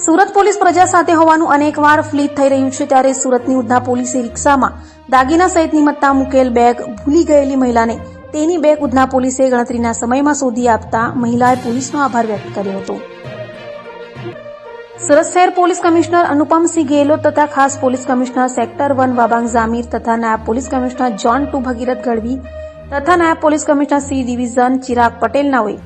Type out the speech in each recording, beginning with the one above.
Surat police પ્રજા સાથે હોવાનું અનેકવાર ફ્લીટ થઈ રહ્યું છે, ત્યારે સુરતની ઉધના પોલીસે રિક્ષામાં દાગીના સહિતની મત્તા મૂકેલ બેગ ભૂલી ગયેલી મહિલાને તેની બેગ ઉધના પોલીસે ગણતરીના સમયમાં શોધી આપતા મહિલાએ પોલીસનો આભાર વ્યક્ત કર્યો હતો. સુરત શહેર પોલીસ કમિશનર અનુપમસિંહ ગેહલોત તથા ખાસ police commissioner sector 1 Wabang Jamir તથા નાયબ police commissioner zone 2 Bhagirath Gadhvi તથા નાયબ police commissioner C division Chirag Patel નાઓએ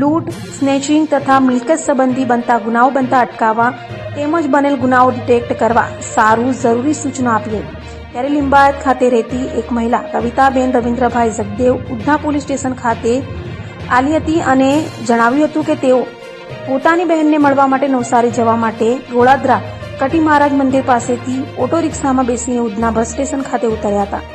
લૂંટ, સ્નેચિંગ તથા મિલકત સંબંધી બનતા ગુનાઓ બનતા અટકાવવા તેમજ બનેલ ગુનાઓ ડિટેક્ટ કરવા સારું જરૂરી સૂચનો આપી હતી. ત્યારે લિંબાયત ખાતે રહેતી એક મહિલા કવિતાબેન રવિન્દ્રભાઈ જગદેવ ઉધના પોલીસ સ્ટેશન ખાતે આલી હતી અને જણાવ્યું હતું કે તેઓ પોતાની બહેનને મળવા માટે નવસારી જવા માટે ગોળાદરા કટી મહારાજ મંદિર પાસેથી ઓટો રિક્ષામાં બેસીને ઉધના બસ સ્ટેશન ખાતે ઉતર્યા હતા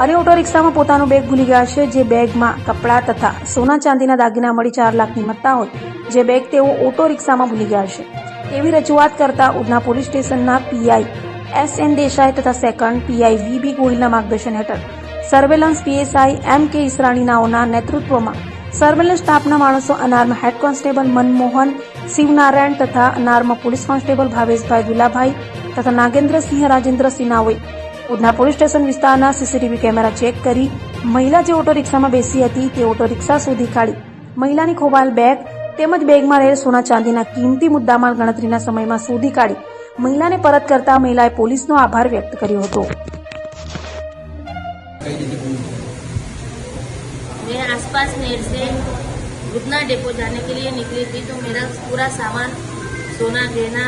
અને ઓટો રિક્ષામાં પોતાનું બેગ ભૂલી ગયા છે. જે બેગમાં કપડાં તથા સોના ચાંદીના દાગીના મળી 4 લાખની મત્તા હોય, જે બેગ તેઓ ઓટો રિક્ષામાં ભૂલી ગયા છે તેવી રજૂઆત કરતા ઉધના પોલીસ સ્ટેશનના પીઆઈ એસ.એન. દેસાઈ તથા સેકન્ડ પીઆઈ વી.બી. ગોહિલના માર્ગદર્શન હેઠળ સર્વેલન્સ પીએસઆઈ એમ.કે. ઈસરાણીનાઓના નેતૃત્વમાં સર્વેલન્સ સ્ટાફના માણસો unarm head constable Manmohan Shivnarayan તથા unarm police constable Bhaveshbhai Dulabhai તથા નાગેન્દ્રસિંહ રાજેન્દ્રસિંહ નાઓએ ઉધના પોલીસ સ્ટેશન વિસ્તારના સીસીટીવી કેમેરા ચેક કરી મહિલા જે ઓટો રિક્ષામાં બેસી હતી તે ઓટો રિક્ષા શોધી કાઢી મહિલાની ખોવાયેલ બેગ તેમજ બેગમાં રહેલ સોના ચાંદીના કિંમતી મુદ્દામાલ ગણતરીના સમયમાં શોધી કાઢી મહિલાને પરત કરતા મહિલાએ પોલીસનો આભાર વ્યક્ત કર્યો હતો. मैं आसपास नेर से उधना डेपो जाने के लिए निकली थी, तो मेरा पूरा सामान सोना गहना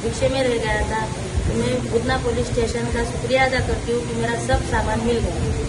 रिक्शे में रह गया था. तो मैं उधना पुलिस स्टेशन का शुक्रिया अदा करती हूँ कि मेरा सब सामान मिल गया.